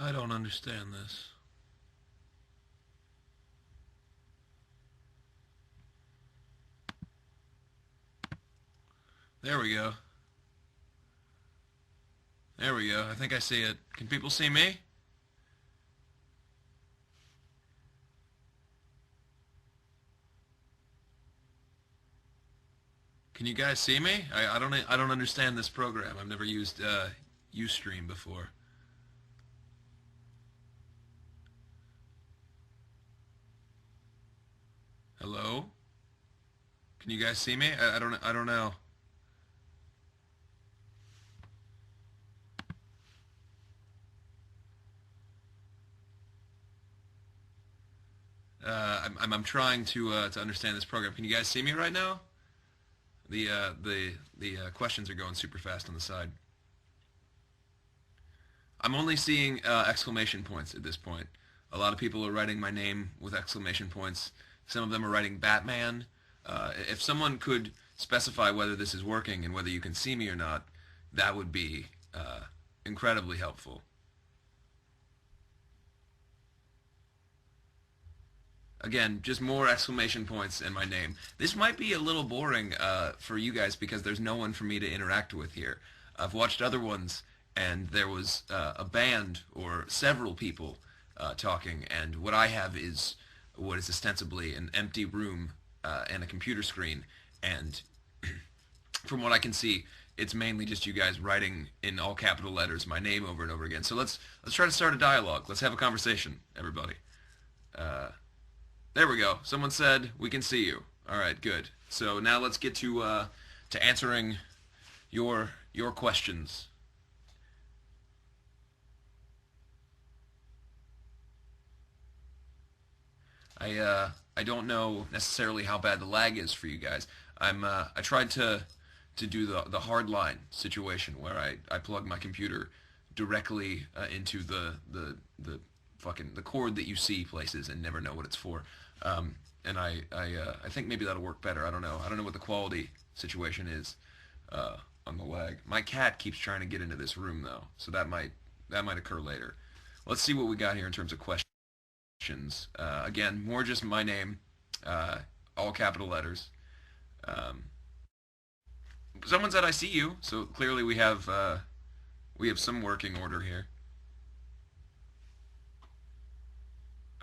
I don't understand this. There we go. There we go. I think I see it. Can people see me? Can you guys see me? I don't understand this program. I've never used Ustream before. Hello? Can you guys see me? I don't know. I'm trying to understand this program. Can you guys see me right now? The questions are going super fast on the side. I'm only seeing exclamation points at this point. A lot of people are writing my name with exclamation points. Some of them are writing Batman. If someone could specify whether this is working and whether you can see me or not, that would be incredibly helpful. Again, just more exclamation points and my name. This might be a little boring for you guys because there's no one for me to interact with here. I've watched other ones, and there was a band or several people talking, and what I have is what is ostensibly an empty room and a computer screen, and from what I can see, it's mainly just you guys writing in all capital letters my name over and over again. So let's try to start a dialogue. Let's have a conversation, everybody. Uh, There we go. Someone said we can see you. All right, good. So now let's get to answering your questions. I don't know necessarily how bad the lag is for you guys. I tried to do the hard line situation where I plug my computer directly into the fucking the cord that you see places and never know what it's for. And I think maybe that'll work better. I don't know. I don't know what the quality situation is on the lag. My cat keeps trying to get into this room though, so that might occur later. Let's see what we got here in terms of questions. Again, more just my name, all capital letters. Um, Someone said I see you, so clearly we have some working order here.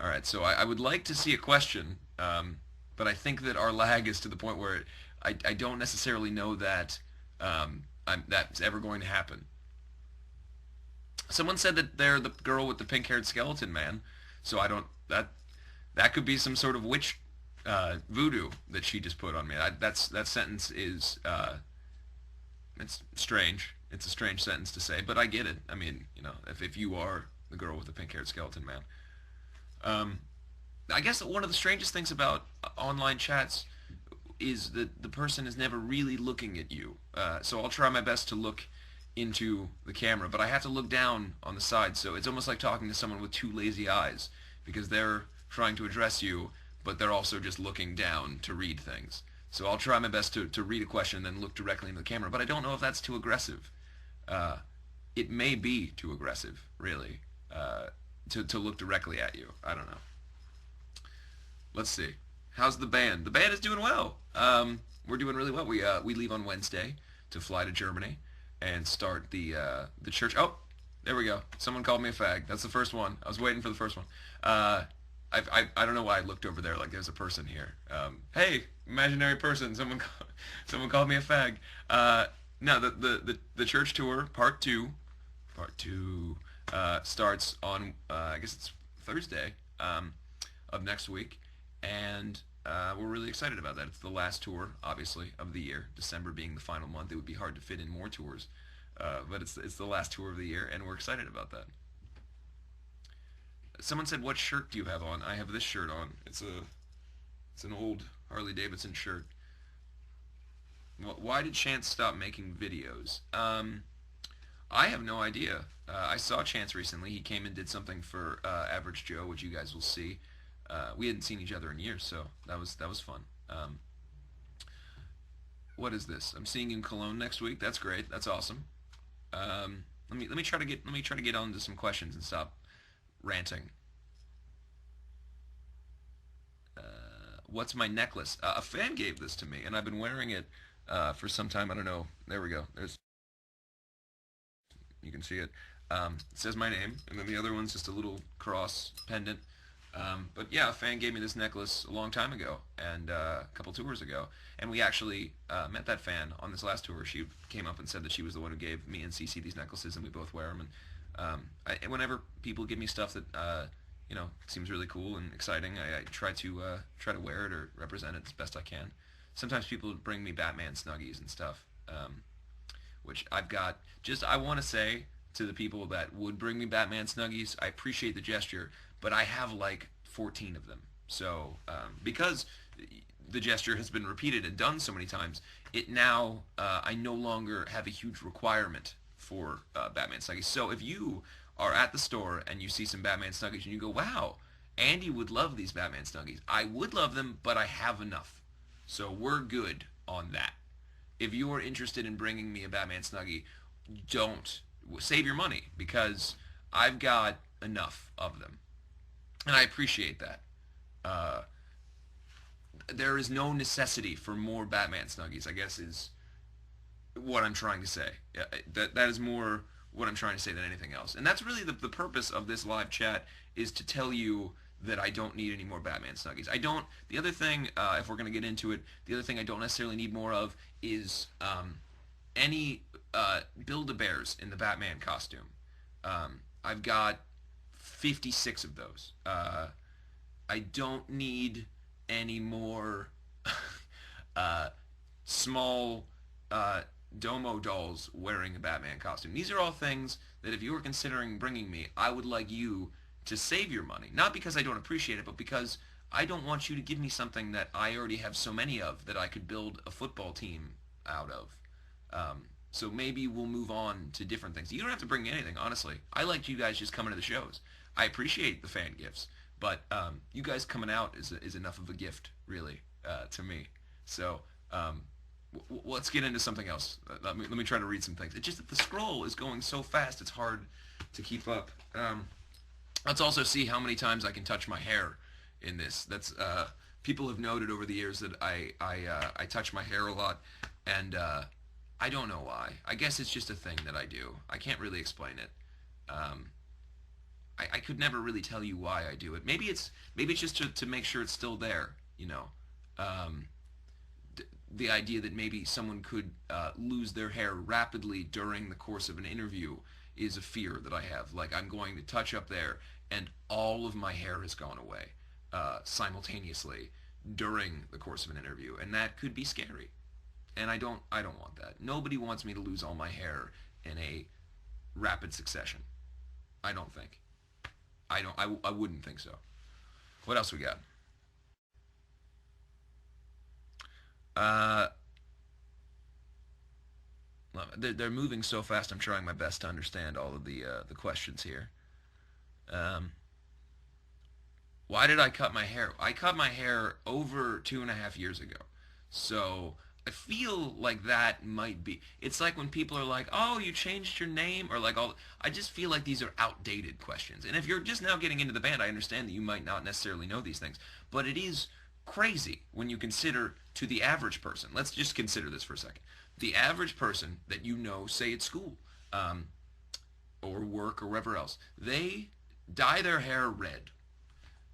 All right, so I would like to see a question, but I think that our lag is to the point where I don't necessarily know that that's ever going to happen. Someone said that they're the girl with the pink-haired skeleton man, so I don't that could be some sort of witch voodoo that she just put on me. That sentence is it's strange. It's a strange sentence to say, but I get it. I mean, if you are the girl with the pink-haired skeleton man. Um, I guess one of the strangest things about online chats is that the person is never really looking at you. So I'll try my best to look into the camera, but I have to look down on the side, so it's almost like talking to someone with two lazy eyes because they're trying to address you, but they're also just looking down to read things. So I'll try my best to read a question and then look directly into the camera, but I don't know if that's too aggressive. Uh, it may be too aggressive, really, to look directly at you. I don't know. Let's see. How's the band? The band is doing well. We're doing really well. We leave on Wednesday to fly to Germany and start the church. Oh, there we go. Someone called me a fag. That's the first one. I was waiting for the first one. I don't know why I looked over there like there's a person here. Hey, imaginary person. Someone called me a fag. No, the church tour part two starts on I guess it's Thursday of next week, and we're really excited about that. It's the last tour, obviously, of the year. December being the final month, it would be hard to fit in more tours, but it's the last tour of the year, and we're excited about that. Someone said, "What shirt do you have on?" I have this shirt on. It's an old Harley Davidson shirt. Why did Chance stop making videos? I have no idea. I saw Chance recently. He came and did something for Average Joe, which you guys will see. We hadn't seen each other in years, so that was fun. What is this? I'm seeing you in Cologne next week. That's great. That's awesome. Let me try to get on to some questions and stop ranting. What's my necklace? A fan gave this to me, and I've been wearing it for some time. I don't know. There we go. There's You can see it. It says my name, and then the other one's just a little cross pendant. But yeah, a fan gave me this necklace a long time ago, and a couple tours ago, and we actually met that fan on this last tour. She came up and said that she was the one who gave me and CC these necklaces, and we both wear them. And whenever people give me stuff that seems really cool and exciting, I try to wear it or represent it as best I can. Sometimes people bring me Batman Snuggies and stuff, which I've got. I want to say to the people that would bring me Batman Snuggies, I appreciate the gesture, but I have like 14 of them. So because the gesture has been repeated and done so many times, it now I no longer have a huge requirement for Batman Snuggies. So if you are at the store and you see some Batman Snuggies and you go, wow, Andy would love these Batman Snuggies. I would love them, but I have enough. So we're good on that. If you are interested in bringing me a Batman Snuggie, don't. Save your money, because I've got enough of them. And I appreciate that. There is no necessity for more Batman Snuggies, I guess, is what I'm trying to say. That is more what I'm trying to say than anything else. And that's really the purpose of this live chat, is to tell you that I don't need any more Batman Snuggies. The other thing, if we're going to get into it, the other thing I don't necessarily need more of is any Build-A-Bears in the Batman costume. I've got 56 of those. I don't need any more small Domo dolls wearing a Batman costume. These are all things that if you were considering bringing me, I would like you to save your money. Not because I don't appreciate it, but because I don't want you to give me something that I already have so many of that I could build a football team out of. So maybe we'll move on to different things. You don't have to bring me anything, honestly. I liked you guys just coming to the shows. I appreciate the fan gifts, but you guys coming out is enough of a gift, really, to me. So let's get into something else. Let me try to read some things. It's just that the scroll is going so fast, it's hard to keep up. Let's also see how many times I can touch my hair in this. That's people have noted over the years that I touch my hair a lot, and I don't know why. I guess it's just a thing that I do. I can't really explain it. I could never really tell you why I do it. Maybe it's just to make sure it's still there. The idea that maybe someone could lose their hair rapidly during the course of an interview is a fear that I have. Like, I'm going to touch up there and all of my hair has gone away simultaneously during the course of an interview, and that could be scary. And I don't want that. Nobody wants me to lose all my hair in a rapid succession. I don't think. I wouldn't think so. What else we got? They're moving so fast. I'm trying my best to understand all of the questions here. Why did I cut my hair? I cut my hair over 2.5 years ago. So I feel like that might be. It's like when people are like, "Oh, you changed your name," or like all. I just feel like these are outdated questions. And if you're just now getting into the band, I understand that you might not necessarily know these things, but it is crazy when you consider to the average person. Let's just consider this for a second. The average person that you know, say at school, or work or wherever else, they dye their hair red.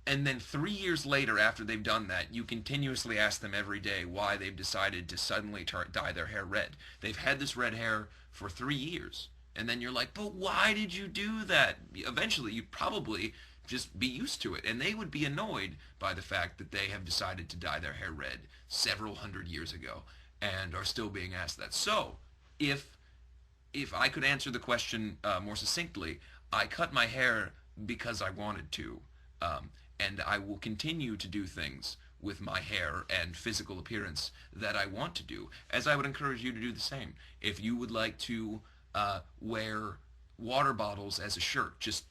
And then 3 years later, after they've done that, you continuously ask them every day why they've decided to suddenly dye their hair red. They've had this red hair for 3 years. And then you're like, but why did you do that? Eventually, you'd probably just be used to it. And they would be annoyed by the fact that they have decided to dye their hair red several hundred years ago and are still being asked that. So, if I could answer the question more succinctly, I cut my hair because I wanted to. And I will continue to do things with my hair and physical appearance that I want to do, as I would encourage you to do the same. If you would like to wear water bottles as a shirt, just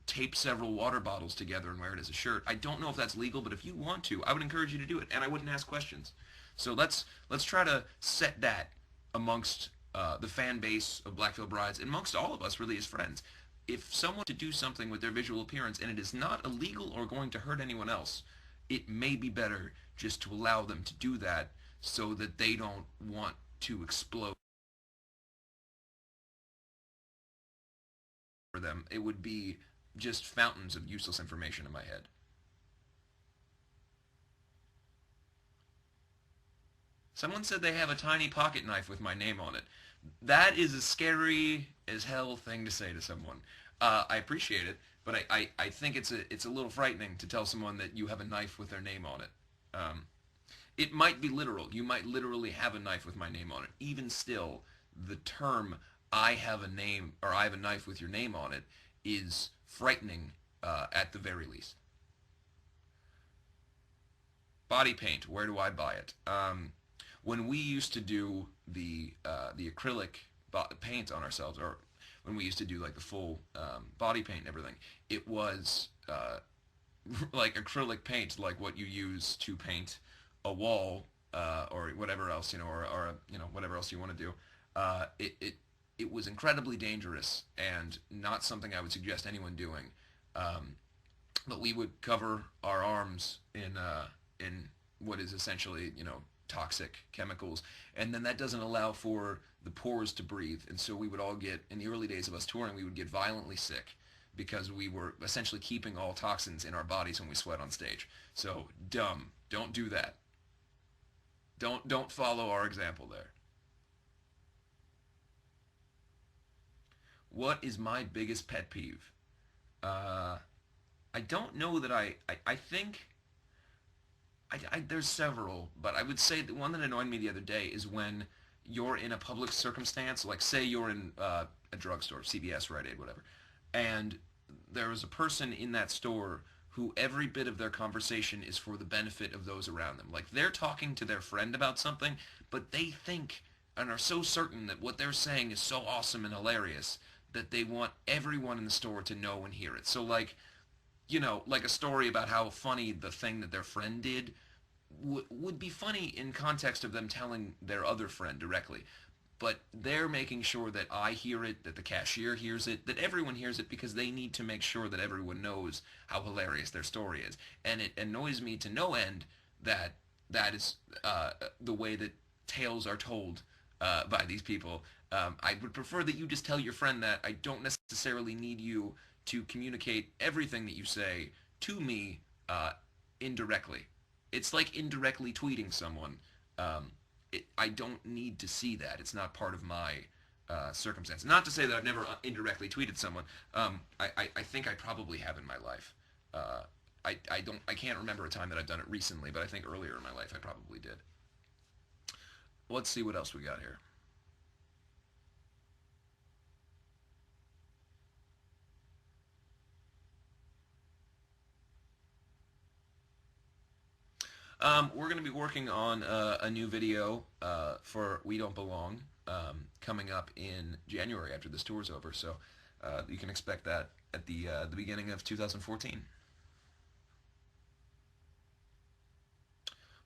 tape several water bottles together and wear it as a shirt. I don't know if that's legal, but if you want to, I would encourage you to do it, and I wouldn't ask questions. So let's try to set that amongst the fan base of Blackfield Brides, and amongst all of us really as friends. if someone to do something with their visual appearance and it is not illegal or going to hurt anyone else, it may be better just to allow them to do that so that they don't want to explode for them. It would be just fountains of useless information in my head. Someone said they have a tiny pocket knife with my name on it. That is a scary as hell thing to say to someone. I appreciate it, but I think it's a little frightening to tell someone that you have a knife with their name on it. It might be literal. You might literally have a knife with my name on it. Even still, the term "I have a name" or "I have a knife with your name on it" is frightening at the very least. Body paint. Where do I buy it? When we used to do the acrylic paint on ourselves, or when we used to do like the full body paint and everything, it was like acrylic paint, like what you use to paint a wall or whatever else, or whatever else you want to do. It was incredibly dangerous and not something I would suggest anyone doing. Um, but we would cover our arms in what is essentially toxic chemicals, and then that doesn't allow for the pores to breathe, and so we would all get, in the early days of us touring, we would get violently sick because we were essentially keeping all toxins in our bodies when we sweat on stage. So dumb. Don't do that. Don't follow our example there. What is my biggest pet peeve? Uh, I don't know that I think there's several, but I would say the one that annoyed me the other day is when you're in a public circumstance, like say you're in a drugstore, CVS, Rite Aid, whatever, and there is a person in that store who every bit of their conversation is for the benefit of those around them. Like they're talking to their friend about something, but they think and are so certain that what they're saying is so awesome and hilarious that they want everyone in the store to know and hear it. So like, like a story about how funny the thing that their friend did would be funny in context of them telling their other friend directly. But they're making sure that I hear it, that the cashier hears it, that everyone hears it because they need to make sure that everyone knows how hilarious their story is. And it annoys me to no end that that is the way that tales are told by these people. I would prefer that you just tell your friend that. I don't necessarily need you to communicate everything that you say to me indirectly. It's like indirectly tweeting someone. I don't need to see that. It's not part of my circumstance. Not to say that I've never indirectly tweeted someone. I think I probably have in my life. I can't remember a time that I've done it recently, but I think earlier in my life I probably did. Let's see what else we got here. We're going to be working on a new video for We Don't Belong coming up in January after this tour's over, so you can expect that at the beginning of 2014.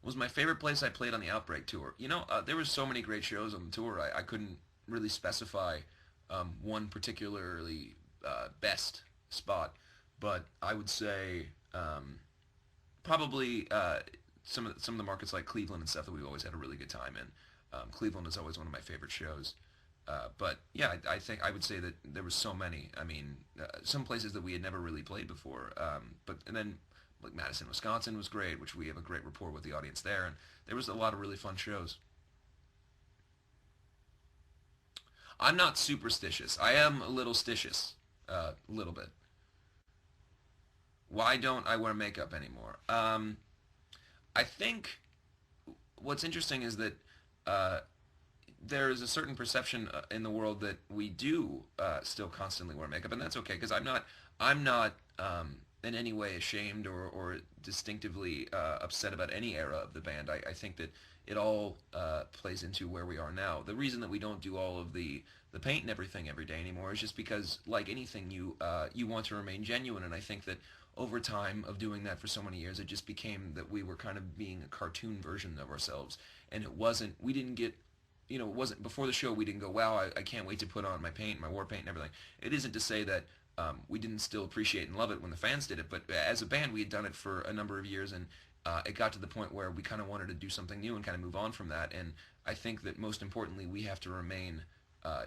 Was my favorite place I played on the Outbreak tour? There were so many great shows on the tour, I couldn't really specify one particularly best spot, but I would say probably some of the markets like Cleveland and stuff that we've always had a really good time in. Cleveland is always one of my favorite shows. But yeah, I think I would say that there were so many. I mean, some places that we had never really played before. And then like Madison, Wisconsin was great, which we have a great rapport with the audience there, and there was a lot of really fun shows. I'm not superstitious. I am a little stitious, a little bit. Why don't I wear makeup anymore? I think what's interesting is that uh, there is a certain perception in the world that we do still constantly wear makeup, and that's okay because I'm not in any way ashamed or distinctively upset about any era of the band. I think that it all plays into where we are now. The reason that we don't do all of the paint and everything every day anymore is just because, like anything, you want to remain genuine, and I think that over time of doing that for so many years, it just became that we were kind of being a cartoon version of ourselves, and we didn't get, it wasn't, before the show we didn't go, wow, I can't wait to put on my paint, my war paint and everything. It isn't to say that we didn't still appreciate and love it when the fans did it, but as a band, we had done it for a number of years, and it got to the point where we kind of wanted to do something new and kind of move on from that. And I think that most importantly, we have to remain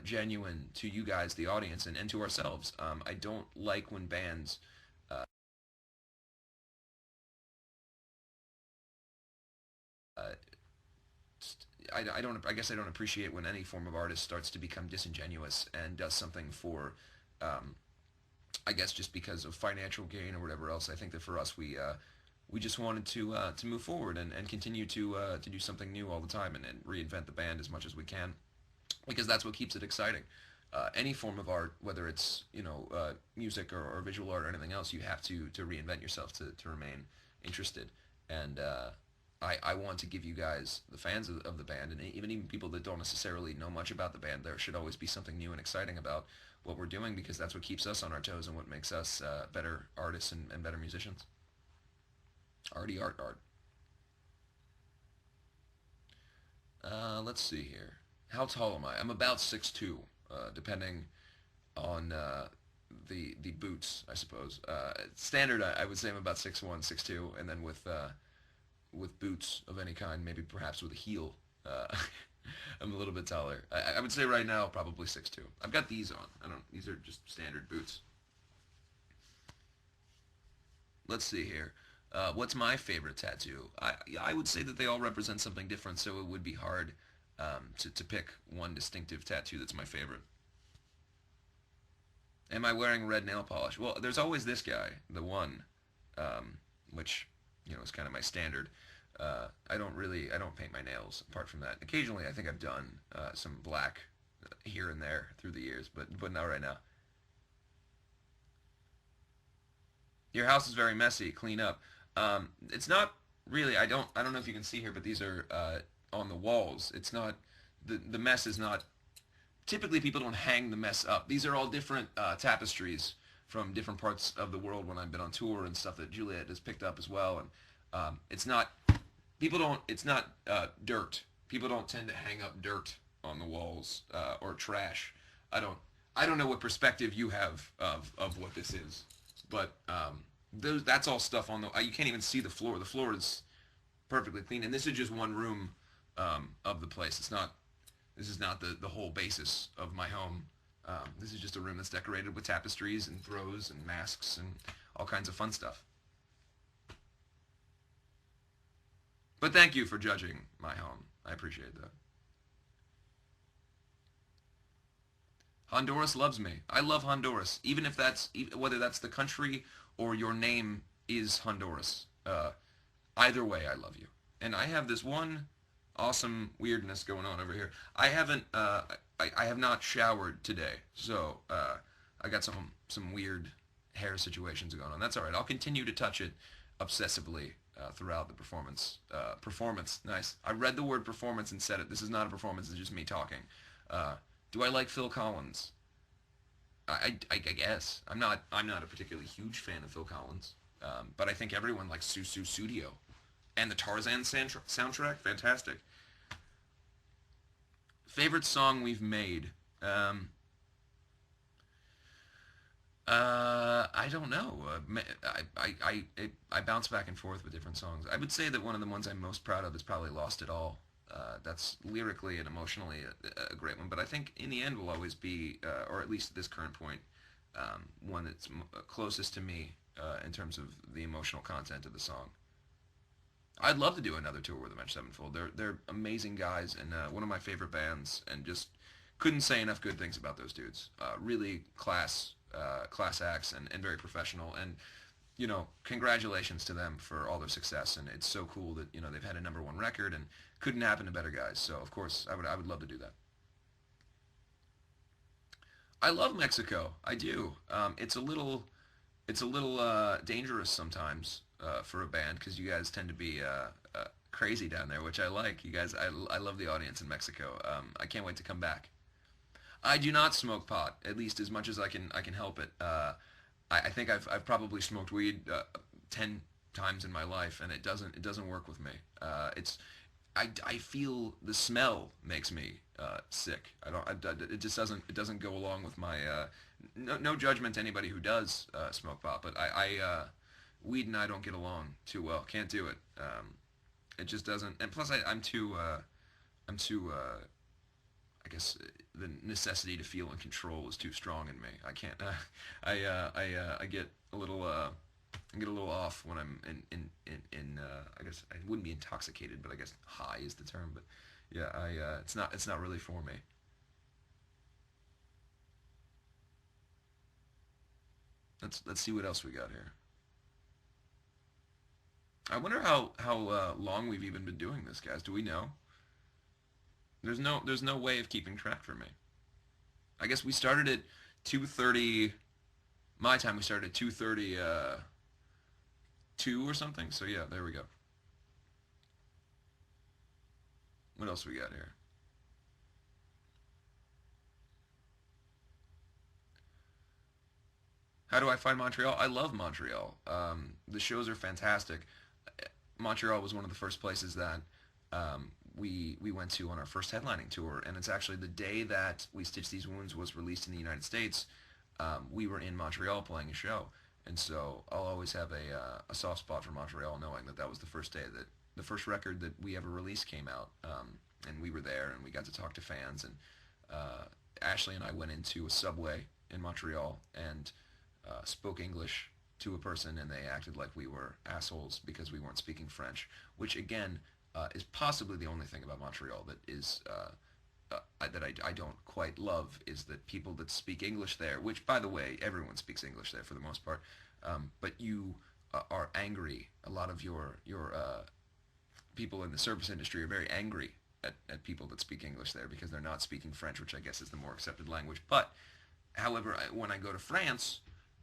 genuine to you guys, the audience, and to ourselves. I don't like when bands uh, I don't. I guess I don't appreciate when any form of artist starts to become disingenuous and does something for, um, I guess just because of financial gain or whatever else. I think that for us, we just wanted to move forward and continue to do something new all the time and reinvent the band as much as we can, because that's what keeps it exciting. Any form of art, whether it's music or visual art or anything else, you have to reinvent yourself to remain interested. And I want to give you guys, the fans of the band, and even people that don't necessarily know much about the band, there should always be something new and exciting about what we're doing, because that's what keeps us on our toes and what makes us better artists and better musicians. Arty art art. Let's see here. How tall am I? I'm about 6'2", depending on the boots, I suppose. Standard, I would say I'm about 6'1", 6'2", and then with boots of any kind, maybe perhaps with a heel, I'm a little bit taller. I would say right now probably 6'2". I've got these on. I don't. These are just standard boots. Let's see here. What's my favorite tattoo? I would say that they all represent something different, so it would be hard to pick one distinctive tattoo that's my favorite. Am I wearing red nail polish? Well, there's always this guy, the one, which is kind of my standard. I don't paint my nails. Apart from that, occasionally I think I've done some black here and there through the years, but not right now. Your house is very messy. Clean up. It's not really. I don't know if you can see here, but these are on the walls. It's not. The mess is not. Typically, people don't hang the mess up. These are all different tapestries from different parts of the world when I've been on tour and stuff that Juliet has picked up as well. And it's not. People don't. It's not dirt. People don't tend to hang up dirt on the walls or trash. I don't. I don't know what perspective you have of what this is, but that's all stuff on the. You can't even see the floor. The floor is perfectly clean, and this is just one room of the place. It's not. This is not the whole basis of my home. This is just a room that's decorated with tapestries and throws and masks and all kinds of fun stuff. But thank you for judging my home. I appreciate that. Honduras loves me. I love Honduras, even if that's whether that's the country or your name is Honduras. Either way, I love you. And I have this one awesome weirdness going on over here. I haven't. I have not showered today, so I got some weird hair situations going on. That's all right. I'll continue to touch it obsessively throughout the performance. Performance, nice. I read the word performance and said it. This is not a performance. It's just me talking. Do I like Phil Collins? I guess I'm not a particularly huge fan of Phil Collins, but I think everyone likes Susu Studio, and the Tarzan soundtrack, fantastic. Favorite song we've made? I don't know. I bounce back and forth with different songs. I would say that one of the ones I'm most proud of is probably "Lost It All." That's lyrically and emotionally a great one, but I think in the end will always be, or at least at this current point, one that's closest to me in terms of the emotional content of the song. I'd love to do another tour with Avenged Sevenfold. They're amazing guys and one of my favorite bands, and just couldn't say enough good things about those dudes. Really class acts and very professional. And congratulations to them for all their success. And it's so cool that they've had a #1 record and couldn't happen to better guys. So of course I would love to do that. I love Mexico. I do. It's a little dangerous sometimes for a band because you guys tend to be crazy down there, which I like. You guys, I love the audience in Mexico. I can't wait to come back. I do not smoke pot, at least as much as I can help it. I think I've probably smoked weed 10 times in my life, and it doesn't work with me. It's I feel the smell makes me sick. It just doesn't go along with my no judgment to anybody who does smoke pot, but weed and I don't get along too well. Can't do it. It just doesn't. And plus, I'm too I guess the necessity to feel in control is too strong in me. I can't. I get a little. I get a little off when I'm in I guess I wouldn't be intoxicated, but I guess high is the term. But yeah, it's not really for me. Let's see what else we got here. I wonder how long we've even been doing this, guys. Do we know? There's no way of keeping track for me. I guess we started at 2:30 my time. We started at 2:30 2 or something. So yeah, there we go. What else we got here? How do I find Montreal? I love Montreal. The shows are fantastic. Montreal was one of the first places that we went to on our first headlining tour, and it's actually the day that We Stitch These Wounds was released in the United States. We were in Montreal playing a show, and so I'll always have a soft spot for Montreal, knowing that that was the first day that the first record that we ever released came out, and we were there, and we got to talk to fans, and Ashley and I went into a Subway in Montreal and spoke English to a person, and they acted like we were assholes because we weren't speaking French, which again is possibly the only thing about Montreal that is that I don't quite love, is that people that speak English there, which by the way everyone speaks English there for the most part, but you are angry. A lot of your people in the service industry are very angry at people that speak English there because they're not speaking French, which I guess is the more accepted language. But however, when I go to France,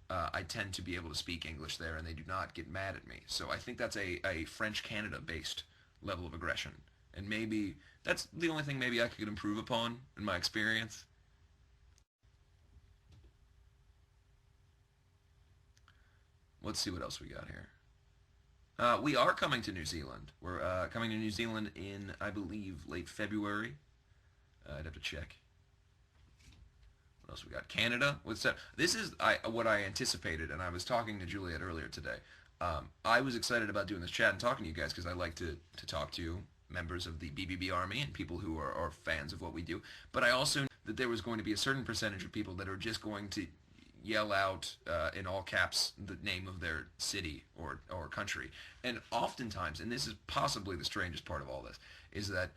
I tend to be able to speak English there, and they do not get mad at me. So I think that's a French-Canada-based level of aggression. And maybe that's the only thing maybe I could improve upon in my experience. Let's see what else we got here. We are coming to New Zealand. We're coming to New Zealand in, I believe, late February. I'd have to check. What else we got? Canada. What's that? This is what I anticipated, and I was talking to Juliet earlier today. I was excited about doing this chat and talking to you guys because I like to talk to members of the BBB Army and people who are fans of what we do. But I also knew that there was going to be a certain percentage of people that are just going to yell out in all caps the name of their city or country. And oftentimes, and this is possibly the strangest part of all this, is that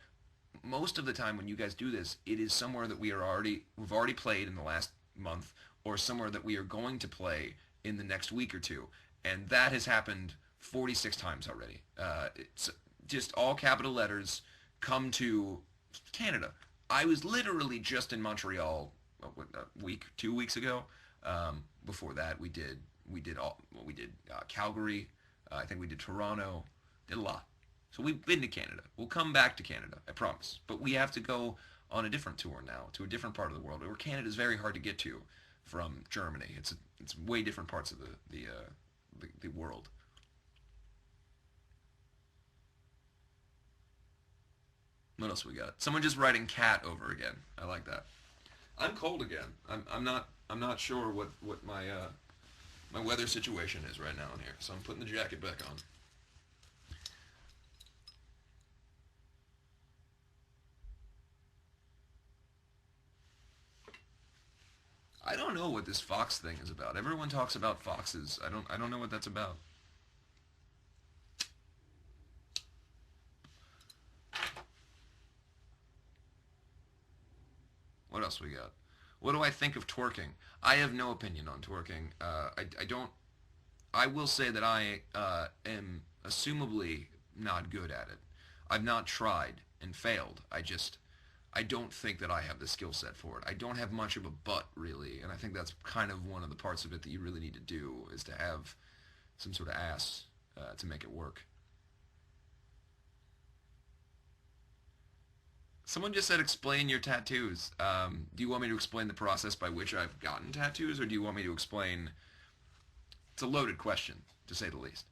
most of the time when you guys do this, it is somewhere that we've already played in the last month, or somewhere that we are going to play in the next week or two. And that has happened 46 times already. It's just all capital letters, come to Canada. I was literally just in Montreal a week, 2 weeks ago. Before that, we did Calgary. I think we did Toronto. Did a lot. So we've been to Canada. We'll come back to Canada, I promise. But we have to go on a different tour now, to a different part of the world, where Canada is very hard to get to from Germany. It's way different parts of the world. What else we got? Someone just writing cat over again. I like that. I'm cold again. I'm not sure what my weather situation is right now in here, so I'm putting the jacket back on. I don't know what this fox thing is about. Everyone talks about foxes. I don't know what that's about. What else we got? What do I think of twerking? I have no opinion on twerking. I don't. I will say that I am assumably not good at it. I've not tried and failed. I don't think that I have the skill set for it. I don't have much of a butt, really, and I think that's kind of one of the parts of it that you really need to do, is to have some sort of ass to make it work. Someone just said explain your tattoos. Do you want me to explain the process by which I've gotten tattoos, or do you want me to explain... It's a loaded question, to say the least.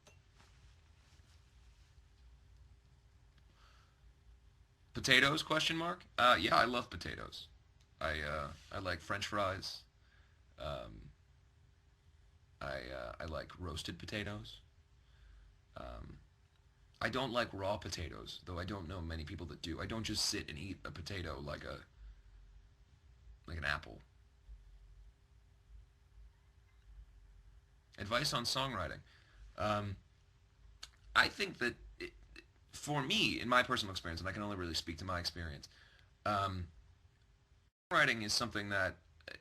Potatoes? Question mark. Yeah, I love potatoes. I like French fries. Um, I like roasted potatoes. Um, I don't like raw potatoes, though I don't know many people that do. I don't just sit and eat a potato like an apple. Advice on songwriting. Um, I think that for me, in my personal experience, and I can only really speak to my experience, um, writing is something that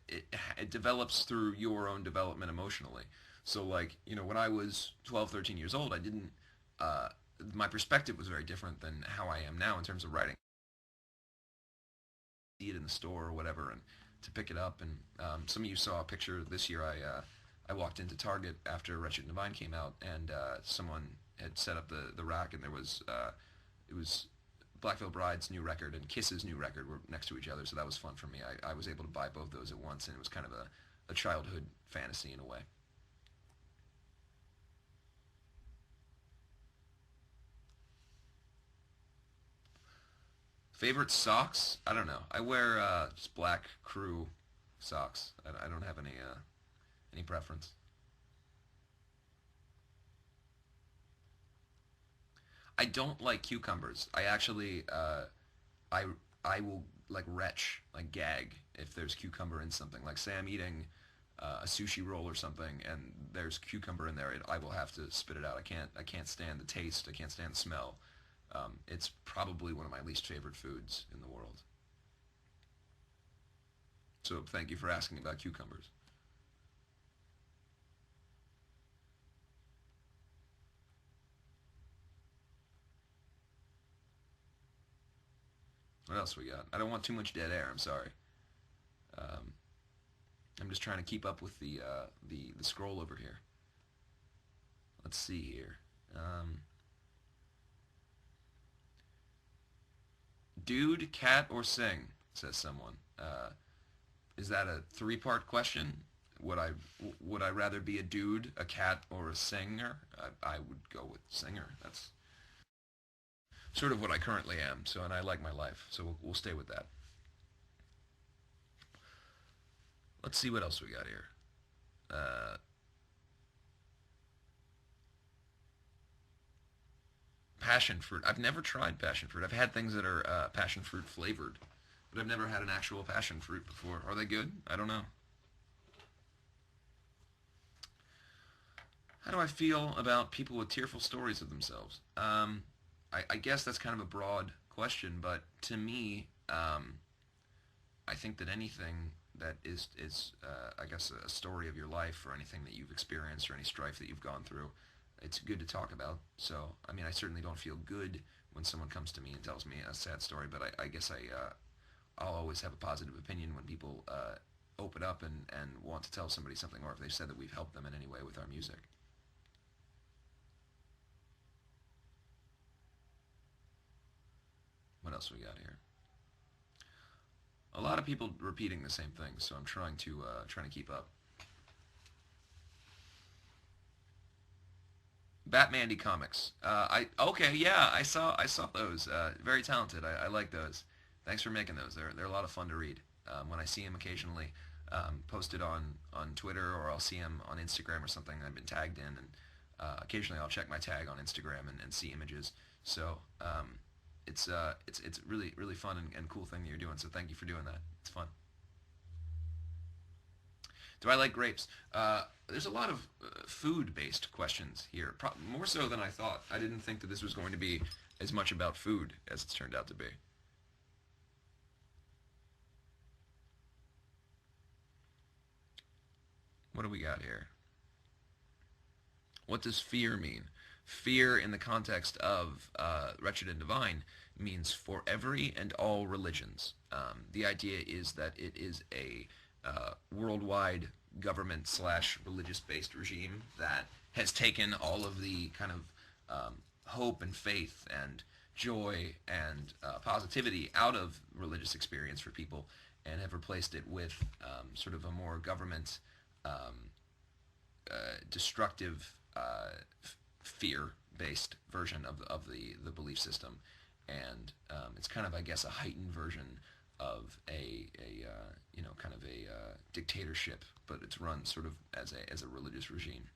it develops through your own development emotionally. So like, when I was 12, 13 years old, I didn't, uh, my perspective was very different than how I am now in terms of writing. See it in the store or whatever, and to pick it up. And some of you saw a picture this year. I walked into Target after Wretched and Divine came out, and someone had set up the rack, and there was it was Black Veil Bride's new record and Kiss's new record were next to each other, so that was fun for me. I was able to buy both those at once, and it was kind of a childhood fantasy in a way. Favorite socks? I don't know. I wear just black crew socks. I don't have any preference. I don't like cucumbers. I actually I I will like retch, like gag if there's cucumber in something. Like say I'm eating a sushi roll or something and there's cucumber in there, I will have to spit it out. I can't stand the taste. I can't stand the smell. It's probably one of my least favorite foods in the world. So thank you for asking about cucumbers. What else we got? I don't want too much dead air. I'm sorry. Um, I'm just trying to keep up with the scroll over here. Let's see here. Um, Dude, cat, or sing? Says someone. Is that a three-part question? Would I would I rather be a dude, a cat, or a singer? I would go with singer. That's sort of what I currently am. So, and I like my life. So we'll stay with that. Let's see what else we got here. Uh, Passion fruit. I've never tried passion fruit. I've had things that are passion fruit flavored, but I've never had an actual passion fruit before. Are they good? I don't know. How do I feel about people with tearful stories of themselves? I guess that's kind of a broad question, but to me, I think that anything that is I guess a story of your life or anything that you've experienced or any strife that you've gone through, it's good to talk about. So I mean, I certainly don't feel good when someone comes to me and tells me a sad story, but I guess I'll always have a positive opinion when people open up and want to tell somebody something, or if they've said that we've helped them in any way with our music. What else we got here? A lot of people repeating the same thing, so I'm trying to keep up. Batmandy comics. I okay, yeah, I saw those. Very talented. I like those. Thanks for making those. They're a lot of fun to read. When I see them occasionally posted on Twitter, or I'll see them on Instagram or something I've been tagged in, and occasionally I'll check my tag on Instagram and see images. So it's really fun and cool thing that you're doing. So thank you for doing that. It's fun. Do I like grapes? There's a lot of food-based questions here, more so than I thought. I didn't think that this was going to be as much about food as it's turned out to be. What do we got here? What does fear mean? Fear, in the context of Wretched and Divine, means for every and all religions. The idea is that it is a worldwide government slash religious based regime that has taken all of the kind of hope and faith and joy and positivity out of religious experience for people and have replaced it with sort of a more government um, destructive fear-based version of the belief system. and it's kind of, I guess, a heightened version of kind of a dictatorship, but it's run sort of as a religious regime,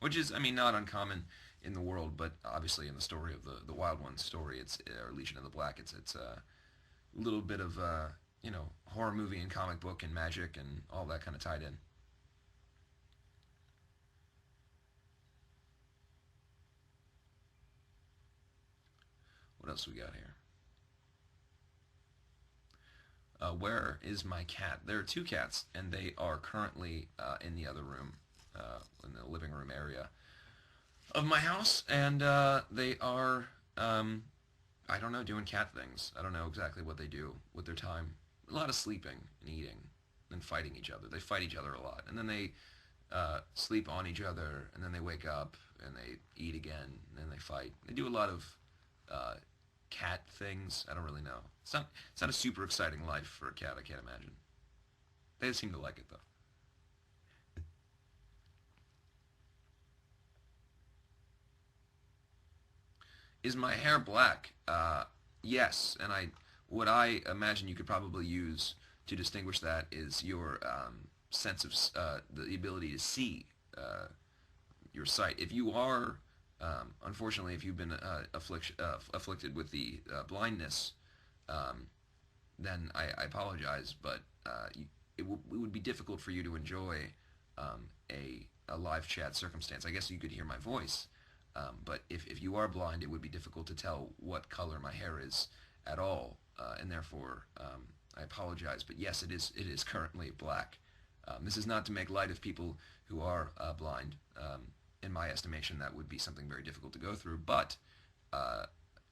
which is, I mean, not uncommon in the world, but obviously in the story of the Wild Ones story, it's or Legion of the Black, it's a little bit of horror movie and comic book and magic and all that kind of tied in. What else we got here? Where is my cat? There are two cats, and they are currently in the other room, in the living room area of my house, and they are, I don't know, doing cat things. I don't know exactly what they do with their time. A lot of sleeping and eating and fighting each other. They fight each other a lot, and then they sleep on each other, and then they wake up and they eat again, and then they fight. They do a lot of uh, cat things. I don't really know. It's not a super exciting life for a cat. I can't imagine. They seem to like it though. Is my hair black? Yes, and what I imagine you could probably use to distinguish that is your sense of the ability to see your sight. If you are, unfortunately, if you've been afflicted with the blindness, um, then I apologize, but it would be difficult for you to enjoy a live chat circumstance. I guess you could hear my voice, but if you are blind, it would be difficult to tell what color my hair is at all, and therefore I apologize. But yes, it is currently black. This is not to make light of people who are blind. In my estimation, that would be something very difficult to go through. But uh,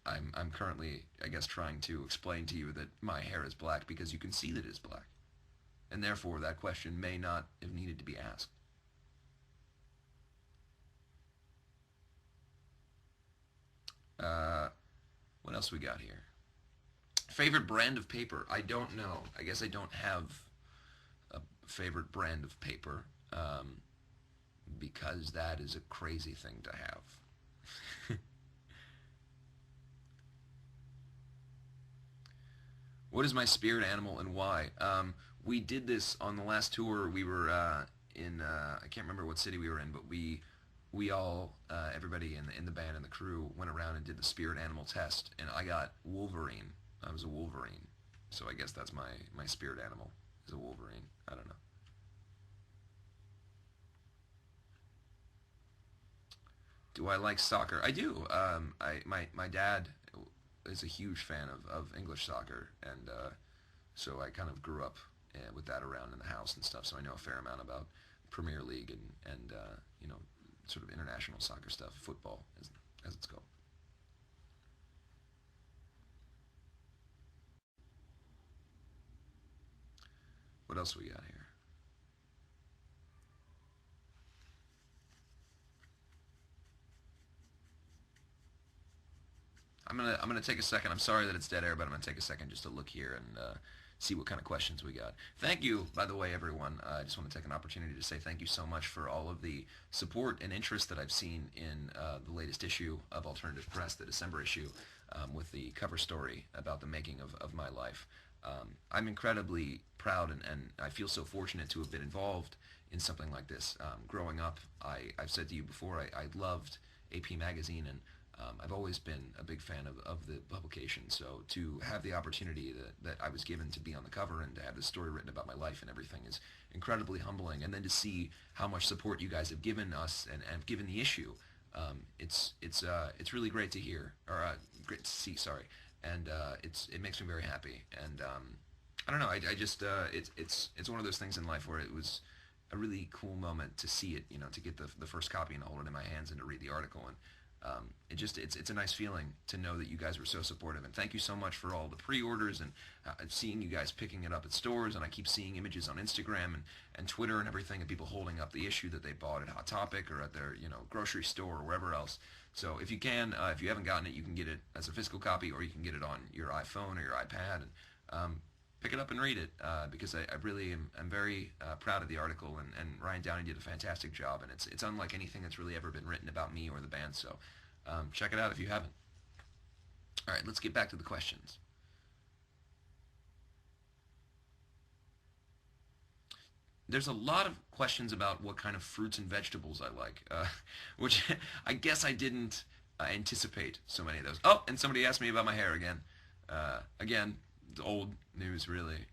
I'm currently, I guess, trying to explain to you that my hair is black because you can see that it is black, and therefore that question may not have needed to be asked. Uh, what else we got here? Favorite brand of paper? I don't know. I guess I don't have a favorite brand of paper, because that is a crazy thing to have. What is my spirit animal and why? We did this on the last tour. We were in I can't remember what city we were in, but we all everybody in the band and the crew went around and did the spirit animal test, and I got Wolverine. I was a Wolverine, so I guess that's my spirit animal is a Wolverine. I don't know. Do I like soccer? I do. My dad is a huge fan of English soccer, and so I kind of grew up with that around in the house and stuff. So I know a fair amount about Premier League and sort of international soccer stuff, football as it's called. What else we got here? I'm gonna take a second. I'm sorry that it's dead air, but I'm gonna take a second just to look here and see what kind of questions we got. Thank you, by the way, everyone. I just want to take an opportunity to say thank you so much for all of the support and interest that I've seen in the latest issue of Alternative Press, the December issue, with the cover story about the making of my life. I'm incredibly proud, and I feel so fortunate to have been involved in something like this. Growing up, I've said to you before, I loved AP Magazine, and I've always been a big fan of the publication. So to have the opportunity that I was given to be on the cover and to have this story written about my life and everything is incredibly humbling. And then to see how much support you guys have given us and have given the issue, it's really great to hear, or great to see. Sorry, and it makes me very happy. And I don't know. I just it's one of those things in life where it was a really cool moment to see it. To get the first copy and hold it in my hands and to read the article. And it's a nice feeling to know that you guys were so supportive, and thank you so much for all the pre-orders and seeing you guys picking it up at stores. And I keep seeing images on Instagram and Twitter and everything of people holding up the issue that they bought at Hot Topic or at their grocery store or wherever else. So if you can, if you haven't gotten it, you can get it as a physical copy, or you can get it on your iPhone or your iPad, and pick it up and read it, because I really am very proud of the article, and Ryan Downey did a fantastic job, and it's unlike anything that's really ever been written about me or the band. So check it out if you haven't. All right, let's get back to the questions. There's a lot of questions about what kind of fruits and vegetables I like, which I guess I didn't anticipate so many of those. Oh, and somebody asked me about my hair again. Again, old news, really.